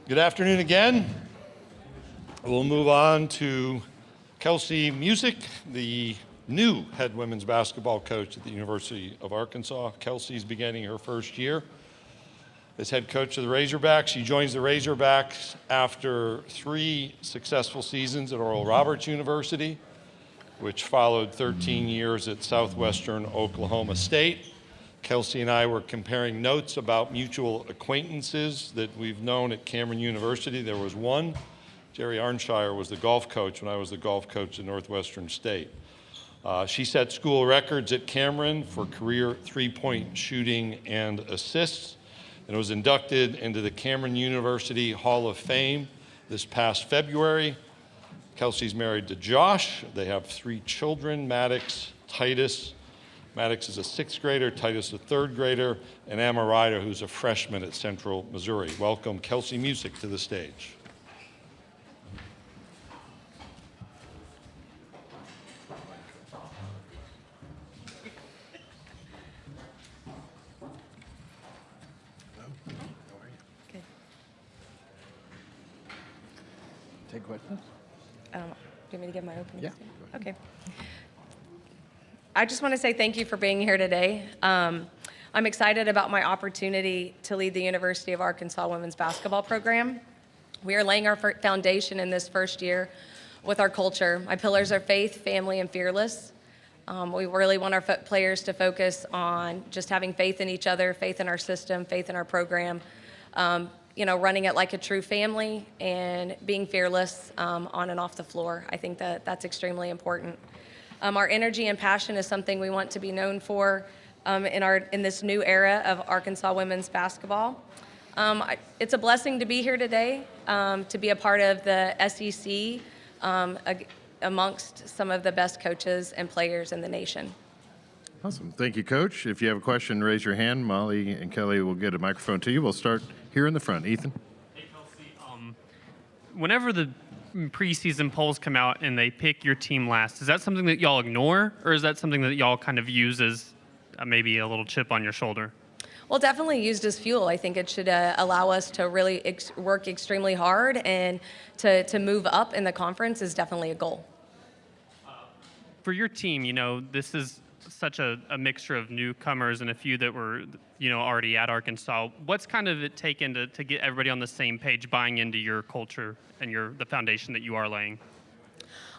Good afternoon again. We'll move on to Kelsi Musick, the new head women's basketball coach at the University of Arkansas. Kelsi's beginning her first year as head coach of the Razorbacks. She joins the Razorbacks after 3 successful seasons at Oral Roberts University, which followed 13 years at Southwestern Oklahoma State. Kelsi and I were comparing notes about mutual acquaintances that we've known at Cameron University. There was one. Jerry Arnshire was the golf coach when I was the golf coach at Northwestern State. She set school records at Cameron for career three-point shooting and assists, and was inducted into the Cameron University Hall of Fame this past February. Kelsi's married to Josh. They have 3 children, Maddox, Titus. Maddox is a 6th grader, Titus a 3rd grader, and Amarida, who's a freshman at Central Missouri. Welcome Kelsi Musick to the stage. Take questions? Do you want me to give my opening Yeah. statement? Okay. I just want to say thank you for being here today. I'm excited about my opportunity to lead the University of Arkansas women's basketball program. We are laying our foundation in this first year with our culture. My pillars are faith, family, and fearless. We really want our players to focus on just having faith in each other, faith in our system, faith in our program, running it like a true family and being fearless on and off the floor. I think that that's extremely important. Our energy and passion is something we want to be known for in this new era of Arkansas women's basketball. It's a blessing to be here today, to be a part of the SEC amongst some of the best coaches and players in the nation. Awesome. Thank you, Coach. If you have a question, raise your hand. Molly and Kelly will get a microphone to you. We'll start here in the front. Ethan? Hey, Kelsi. Whenever the preseason polls come out and they pick your team last, is that something that y'all ignore, or is that something that y'all kind of use as maybe a little chip on your shoulder? Well, definitely used as fuel. I think it should allow us to really work extremely hard, and to move up in the conference is definitely a goal. For your team, this is such a mixture of newcomers and a few that were, already at Arkansas. What's kind of it taken to get everybody on the same page, buying into your culture and the foundation that you are laying?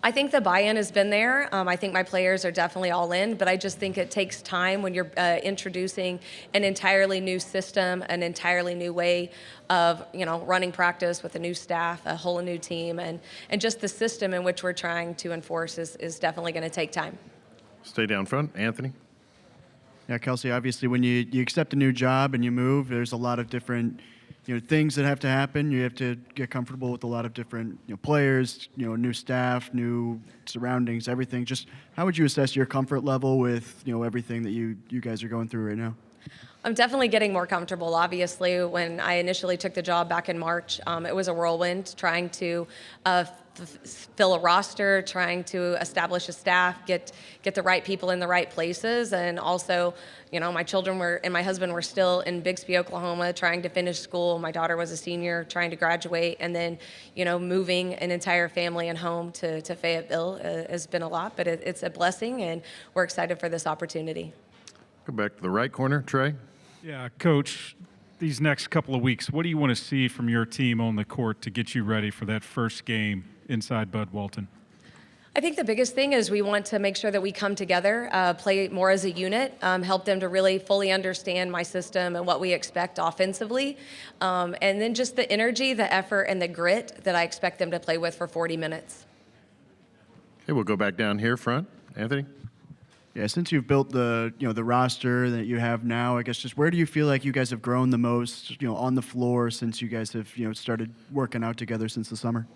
I think the buy-in has been there. I think my players are definitely all in, but I just think it takes time when you're introducing an entirely new system, an entirely new way of running practice with a new staff, a whole new team, and just the system in which we're trying to enforce is definitely going to take time. Stay down front. Anthony? Yeah, Kelsi, obviously when you accept a new job and you move, there's a lot of different things that have to happen. You have to get comfortable with a lot of different players, new staff, new surroundings, everything. Just how would you assess your comfort level with everything that you guys are going through right now? I'm definitely getting more comfortable. Obviously, when I initially took the job back in March, it was a whirlwind, trying to fill a roster, trying to establish a staff, get the right people in the right places, and also, my children and my husband were still in Bixby, Oklahoma, trying to finish school. My daughter was a senior, trying to graduate, and then, moving an entire family and home to Fayetteville has been a lot, but it's a blessing, and we're excited for this opportunity. Go back to the right corner. Trey? Yeah, Coach, these next couple of weeks, what do you want to see from your team on the court to get you ready for that first game inside Bud Walton? I think the biggest thing is we want to make sure that we come together, play more as a unit, help them to really fully understand my system and what we expect offensively, and then just the energy, the effort, and the grit that I expect them to play with for 40 minutes. Okay, we'll go back down here front. Anthony? Yeah, since you've built the the roster that you have now, I guess just where do you feel like you guys have grown the most, on the floor since you guys have started working out together since the summer?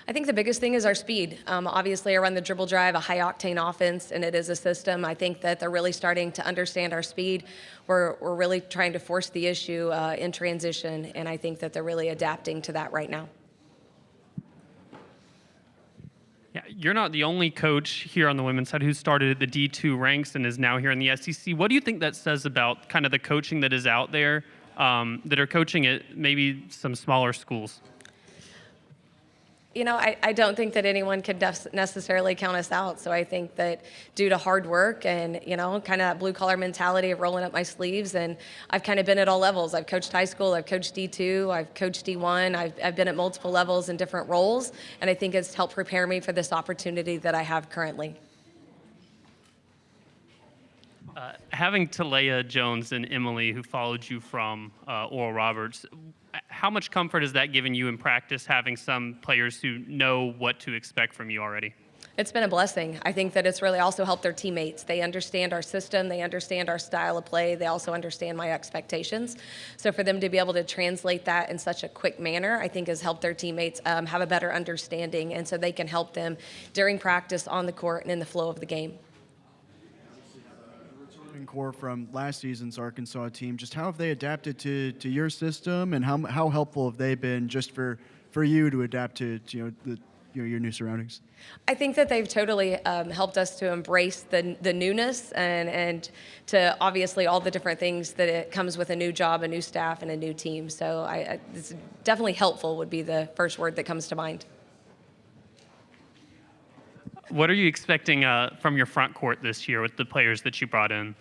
I think the biggest thing is our speed. Obviously, I run the dribble drive, a high-octane offense, and it is a system. I think that they're really starting to understand our speed. We're really trying to force the issue in transition, and I think that they're really adapting to that right now. Yeah, you're not the only coach here on the women's side who started at the D2 ranks and is now here in the SEC. What do you think that says about kind of the coaching that is out there that are coaching at maybe some smaller schools? You know, I don't think that anyone can necessarily count us out. So I think that due to hard work and, you know, kind of that blue collar mentality of rolling up my sleeves, and I've kind of been at all levels. I've coached high school, I've coached D2, I've coached D1, I've been at multiple levels in different roles. And I think it's helped prepare me for this opportunity that I have currently. Having Talea Jones and Emily, who followed you from Oral Roberts, how much comfort has that given you in practice, having some players who know what to expect from you already? It's been a blessing. I think that it's really also helped their teammates. They understand our system, they understand our style of play, they also understand my expectations. So for them to be able to translate that in such a quick manner, I think has helped their teammates have a better understanding, and so they can help them during practice, on the court, and in the flow of the game. Core from last season's Arkansas team, just how have they adapted to your system, and how helpful have they been just for you to adapt to your new surroundings? I think that they've totally helped us to embrace the newness and to obviously all the different things that it comes with a new job, a new staff, and a new team. So it's definitely helpful would be the first word that comes to mind. What are you expecting from your front court this year with the players that you brought in?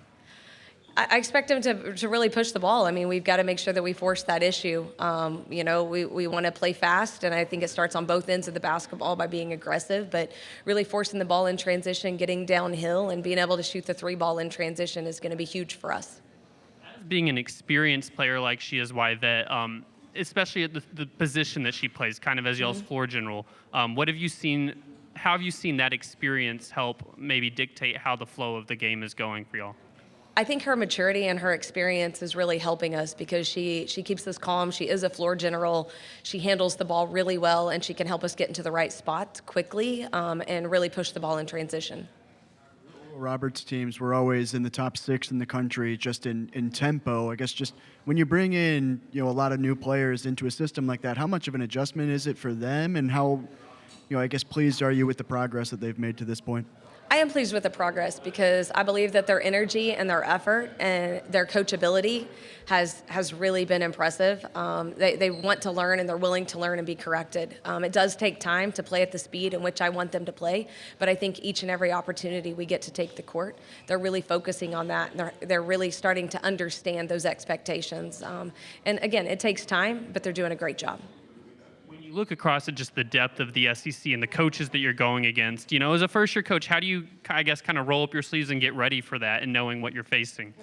I expect them to really push the ball. I mean, we've got to make sure that we force that issue. You know, we want to play fast, and I think it starts on both ends of the basketball by being aggressive, but really forcing the ball in transition, getting downhill, and being able to shoot the three ball in transition is going to be huge for us. Being an experienced player like she is, Yvette, especially at the position that she plays, kind of as y'all's floor general, what have you seen? How have you seen that experience help maybe dictate how the flow of the game is going for y'all? I think her maturity and her experience is really helping us because she keeps us calm. She is a floor general. She handles the ball really well, and she can help us get into the right spot quickly and really push the ball in transition. Roberts teams were always in the top 6 in the country just in tempo. I guess just when you bring in a lot of new players into a system like that, how much of an adjustment is it for them, and how I guess pleased are you with the progress that they've made to this point? I am pleased with the progress because I believe that their energy and their effort and their coachability has really been impressive. They want to learn, and they're willing to learn and be corrected. It does take time to play at the speed in which I want them to play, but I think each and every opportunity we get to take the court, they're really focusing on that. And they're really starting to understand those expectations. And again, it takes time, but they're doing a great job. Look across at just the depth of the SEC and the coaches that you're going against. As a first-year coach, how do you, I guess, kind of roll up your sleeves and get ready for that and knowing what you're facing?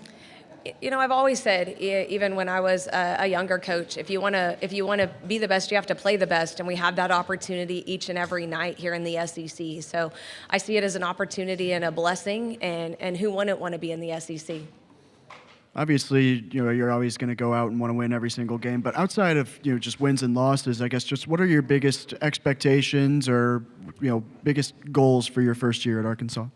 I've always said, even when I was a younger coach, if you want to be the best, you have to play the best, and we have that opportunity each and every night here in the SEC. So I see it as an opportunity and a blessing, and who wouldn't want to be in the SEC? Obviously, you're always going to go out and want to win every single game. But outside of just wins and losses, I guess just what are your biggest expectations or biggest goals for your first year at Arkansas?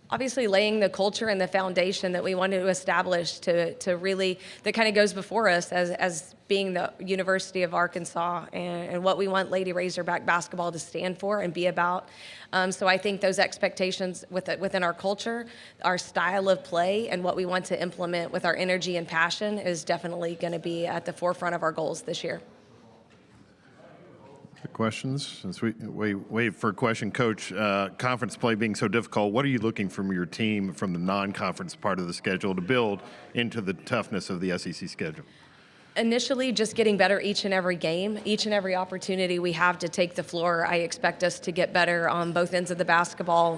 Obviously, laying the culture and the foundation that we want to establish to really that kind of goes before us as being the University of Arkansas and what we want Lady Razorback basketball to stand for and be about. So I think those expectations within our culture, our style of play, and what we want to implement with our energy and passion is definitely going to be at the forefront of our goals this year. Questions? Since we wait for a question, Coach, conference play being so difficult, what are you looking from your team from the non-conference part of the schedule to build into the toughness of the SEC schedule? Initially, just getting better each and every game, each and every opportunity we have to take the floor. I expect us to get better on both ends of the basketball,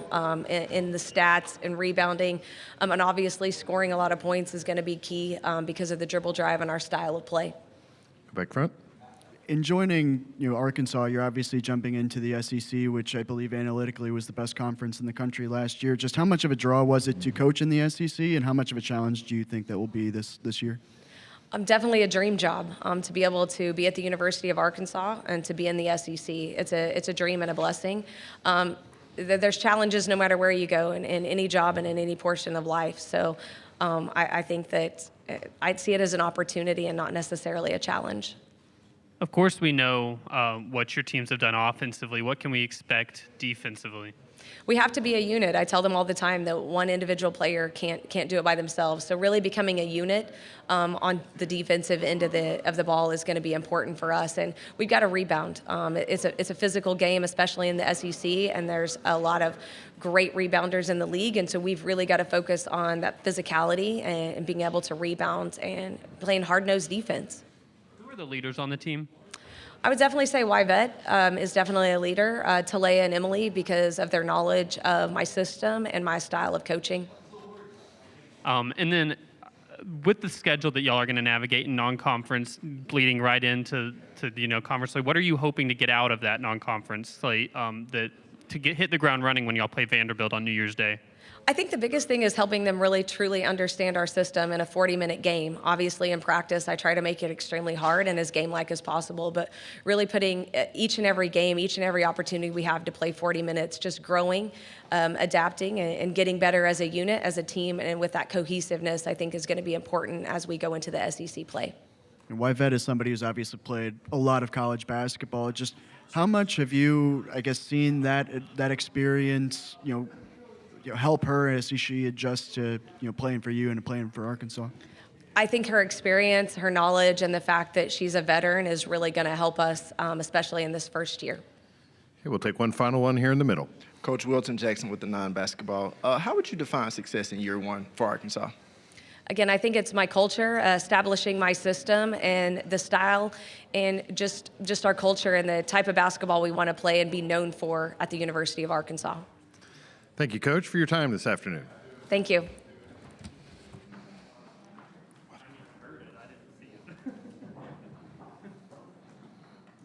in the stats and rebounding, and obviously scoring a lot of points is going to be key because of the dribble drive and our style of play. Go back front. In joining Arkansas, you're obviously jumping into the SEC, which I believe analytically was the best conference in the country last year. Just how much of a draw was it to coach in the SEC, and how much of a challenge do you think that will be this year? Definitely a dream job to be able to be at the University of Arkansas and to be in the SEC. It's a dream and a blessing. There's challenges no matter where you go in any job and in any portion of life. So I think that I'd see it as an opportunity and not necessarily a challenge. Of course, we know what your teams have done offensively. What can we expect defensively? We have to be a unit. I tell them all the time that one individual player can't do it by themselves. So really becoming a unit on the defensive end of the ball is going to be important for us. And we've got to rebound. It's a physical game, especially in the SEC, and there's a lot of great rebounders in the league. And so we've really got to focus on that physicality and being able to rebound and playing hard-nosed defense. Who are the leaders on the team? I would definitely say Yvette is definitely a leader, Talea and Emily, because of their knowledge of my system and my style of coaching. And then with the schedule that y'all are going to navigate in non-conference, bleeding right into conference play, what are you hoping to get out of that non-conference slate hit the ground running when y'all play Vanderbilt on New Year's Day? I think the biggest thing is helping them really truly understand our system in a 40-minute game. Obviously, in practice, I try to make it extremely hard and as game-like as possible, but really putting each and every game, each and every opportunity we have to play 40 minutes, just growing, adapting, and getting better as a unit, as a team, and with that cohesiveness, I think is going to be important as we go into the SEC play. And Yvette is somebody who's obviously played a lot of college basketball. Just how much have you, I guess, seen that experience, help her as she adjusts to playing for you and playing for Arkansas? I think her experience, her knowledge, and the fact that she's a veteran is really going to help us, especially in this first year. Okay, we'll take one final one here in the middle. Coach Wilton Jackson with the non-basketball. How would you define success in year one for Arkansas? Again, I think it's my culture, establishing my system and the style and just our culture and the type of basketball we want to play and be known for at the University of Arkansas. Thank you, Coach, for your time this afternoon. Thank you.